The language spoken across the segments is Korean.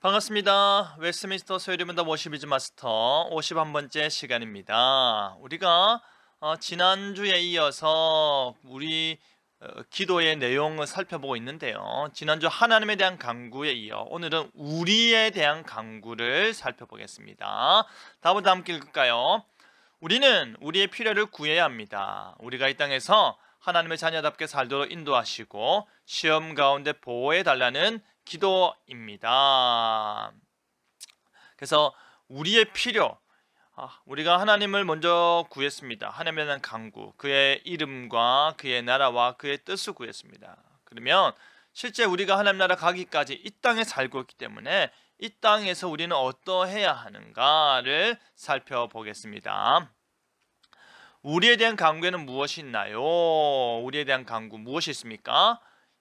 반갑습니다. 웨스트민스터 소요리문답 52주 마스터 51번째 시간입니다. 우리가 지난주에 이어서 우리 기도의 내용을 살펴보고 있는데요. 지난주 하나님에 대한 간구에 이어 오늘은 우리에 대한 간구를 살펴보겠습니다. 다음부터 함께 읽을까요? 우리는 우리의 필요를 구해야 합니다. 우리가 이 땅에서 하나님의 자녀답게 살도록 인도하시고 시험 가운데 보호해 달라는 기도입니다. 그래서 우리의 필요, 우리가 하나님을 먼저 구했습니다. 하나님에 대한 간구, 그의 이름과 그의 나라와 그의 뜻을 구했습니다. 그러면 실제 우리가 하나님 나라 가기까지 이 땅에 살고 있기 때문에 이 땅에서 우리는 어떠해야 하는가를 살펴보겠습니다. 우리에 대한 간구에는 무엇이 있나요? 우리에 대한 간구 무엇이 있습니까?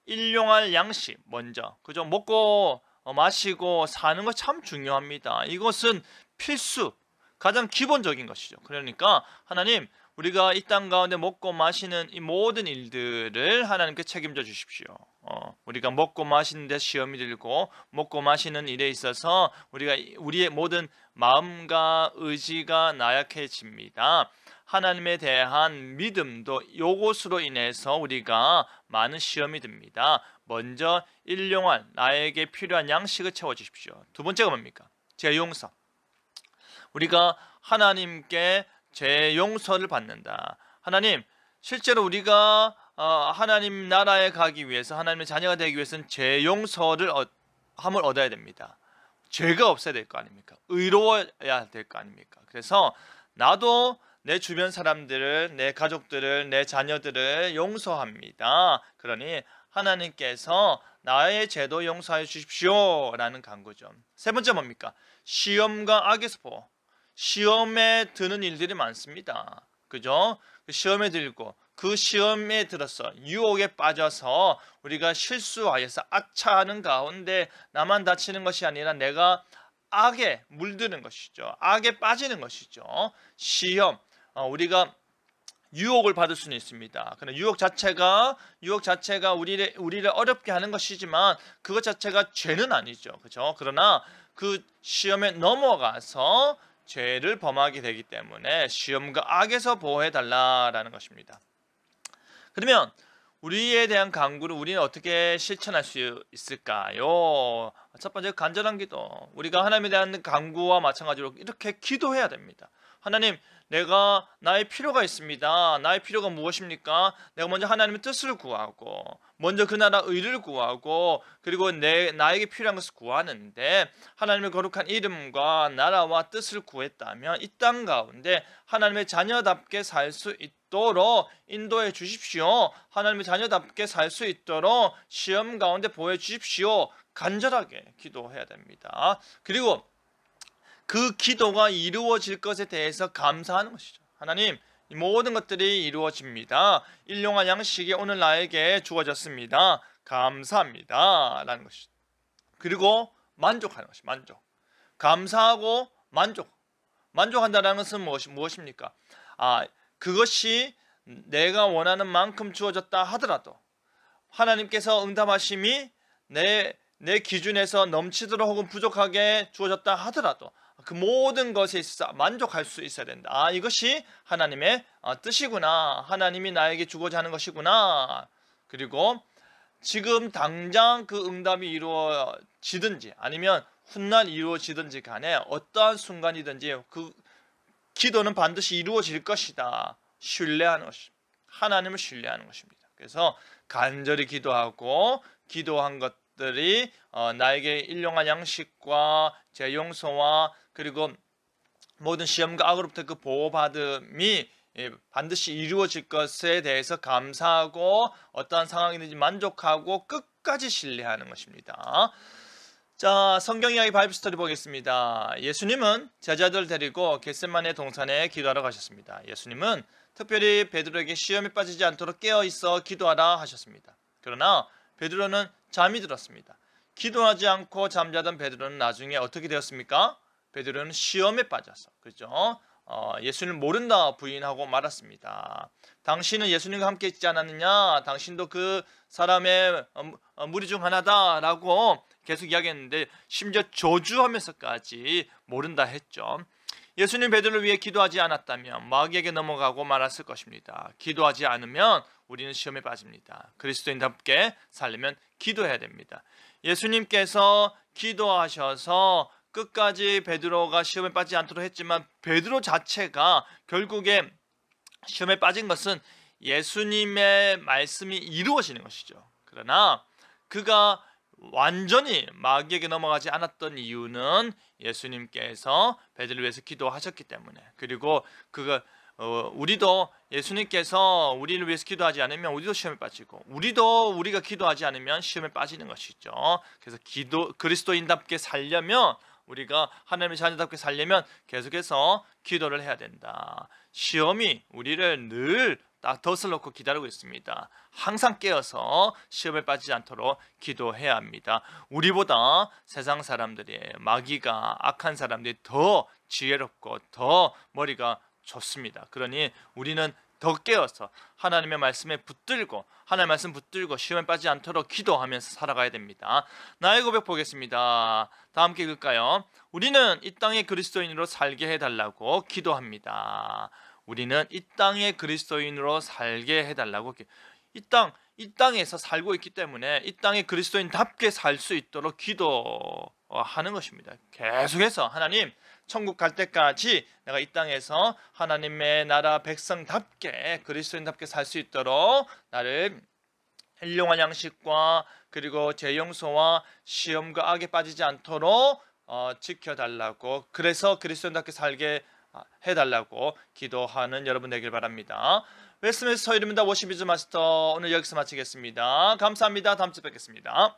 일용할 양식 먼저, 그죠? 먹고 마시고 사는 거 참 중요합니다. 이것은 필수, 가장 기본적인 것이죠. 그러니까 하나님, 우리가 이 땅 가운데 먹고 마시는 이 모든 일들을 하나님께 책임져 주십시오. 우리가 먹고 마시는 데 시험이 들고 먹고 마시는 일에 있어서 우리의 모든 마음과 의지가 나약해집니다. 하나님에 대한 믿음도 이것으로 인해서 우리가 많은 시험이 듭니다. 먼저 일용할 나에게 필요한 양식을 채워주십시오. 두 번째가 뭡니까? 제 용서. 우리가 하나님께 제 용서를 받는다. 하나님, 실제로 우리가 하나님 나라에 가기 위해서, 하나님의 자녀가 되기 위해서는 제 용서를 함을 얻어야 됩니다. 죄가 없어야 될 거 아닙니까? 의로워야 될 거 아닙니까? 그래서 나도 내 주변 사람들을, 내 가족들을, 내 자녀들을 용서합니다. 그러니 하나님께서 나의 죄도 용서해 주십시오 라는 간구죠. 세 번째 뭡니까? 시험과 악에서 보호. 시험에 드는 일들이 많습니다. 그죠? 시험에 들고 그 시험에 들어서 유혹에 빠져서 우리가 실수하여서 아차하는 가운데 나만 다치는 것이 아니라 내가 악에 물드는 것이죠. 악에 빠지는 것이죠. 시험, 우리가 유혹을 받을 수는 있습니다. 그러나 유혹 자체가 우리를 어렵게 하는 것이지만 그것 자체가 죄는 아니죠. 그렇죠? 그러나 그 시험에 넘어가서 죄를 범하게 되기 때문에 시험과 악에서 보호해 달라라는 것입니다. 그러면 우리에 대한 간구를 우리는 어떻게 실천할 수 있을까요? 첫 번째, 간절한 기도. 우리가 하나님에 대한 간구와 마찬가지로 이렇게 기도해야 됩니다. 하나님, 내가 나의 필요가 있습니다. 나의 필요가 무엇입니까? 내가 먼저 하나님의 뜻을 구하고 먼저 그 나라 의를 구하고 그리고 나에게 필요한 것을 구하는데 하나님의 거룩한 이름과 나라와 뜻을 구했다면 이 땅 가운데 하나님의 자녀답게 살 수 있도록 인도해 주십시오. 하나님의 자녀답게 살 수 있도록 시험 가운데 보여 주십시오. 간절하게 기도해야 됩니다. 그리고 그 기도가 이루어질 것에 대해서 감사하는 것이죠. 하나님, 이 모든 것들이 이루어집니다. 일용할 양식이 오늘 나에게 주어졌습니다. 감사합니다. 라는 것이죠. 그리고 만족하는 것이 만족. 감사하고 만족한다는 것은 무엇입니까? 그것이 내가 원하는 만큼 주어졌다 하더라도 하나님께서 응답하심이 내 기준에서 넘치도록 혹은 부족하게 주어졌다 하더라도 그 모든 것에 있어서 만족할 수 있어야 된다. 이것이 하나님의 뜻이구나. 하나님이 나에게 주고자 하는 것이구나. 그리고 지금 당장 그 응답이 이루어지든지 아니면 훗날 이루어지든지 간에 어떠한 순간이든지 그 기도는 반드시 이루어질 것이다. 신뢰하는 것입니다. 하나님을 신뢰하는 것입니다. 그래서 간절히 기도하고 기도한 것들이 나에게 일용할 양식과 제 용서와 그리고 모든 시험과 악으로부터 그 보호받음이 반드시 이루어질 것에 대해서 감사하고 어떠한 상황이든지 만족하고 끝까지 신뢰하는 것입니다. 자, 성경 이야기 바이블 스토리 보겠습니다. 예수님은 제자들 데리고 겟세마네 동산에 기도하러 가셨습니다. 예수님은 특별히 베드로에게 시험에 빠지지 않도록 깨어있어 기도하라 하셨습니다. 그러나 베드로는 잠이 들었습니다. 기도하지 않고 잠자던 베드로는 나중에 어떻게 되었습니까? 베드로는 시험에 빠져서, 그렇죠? 예수님을 모른다 부인하고 말았습니다. 당신은 예수님과 함께 있지 않았느냐? 당신도 그 사람의 무리 중 하나다라고 계속 이야기했는데 심지어 저주하면서까지 모른다 했죠. 예수님 베드로를 위해 기도하지 않았다면 마귀에게 넘어가고 말았을 것입니다. 기도하지 않으면 우리는 시험에 빠집니다. 그리스도인답게 살려면 기도해야 됩니다. 예수님께서 기도하셔서 끝까지 베드로가 시험에 빠지지 않도록 했지만 베드로 자체가 결국에 시험에 빠진 것은 예수님의 말씀이 이루어지는 것이죠. 그러나 그가 완전히 마귀에게 넘어가지 않았던 이유는 예수님께서 베드로를 위해서 기도하셨기 때문에, 그리고 우리도 예수님께서 우리를 위해서 기도하지 않으면 우리도 시험에 빠지고 우리가 기도하지 않으면 시험에 빠지는 것이죠. 그래서 그리스도인답게 살려면, 우리가 하나님의 자녀답게 살려면 계속해서 기도를 해야 된다. 시험이 우리를 늘 딱 덫을 놓고 기다리고 있습니다. 항상 깨어서 시험에 빠지지 않도록 기도해야 합니다. 우리보다 세상 사람들이, 마귀가, 악한 사람들이 더 지혜롭고 더 머리가 좋습니다. 그러니 우리는 더 깨어서 하나님의 말씀에 붙들고, 하나님의 말씀 붙들고 시험에 빠지지 않도록 기도하면서 살아가야 됩니다. 나의 고백 보겠습니다. 다 함께 읽을까요? 우리는 이 땅의 그리스도인으로 살게 해달라고 기도합니다. 우리는 이 땅의 그리스도인으로 살게 해달라고, 이 땅에서 살고 있기 때문에 이 땅의 그리스도인답게 살 수 있도록 기도하는 것입니다. 계속해서 하나님, 천국 갈 때까지 내가 이 땅에서 하나님의 나라 백성답게, 그리스도인답게 살 수 있도록 나를 일용할 양식과 그리고 제 용서와 시험과 악에 빠지지 않도록 지켜달라고, 그래서 그리스도인답게 살게 해달라고 기도하는 여러분 되길 바랍니다. 웨스트민스터 이름입니다. 워시비즈 마스터, 오늘 여기서 마치겠습니다. 감사합니다. 다음 주에 뵙겠습니다.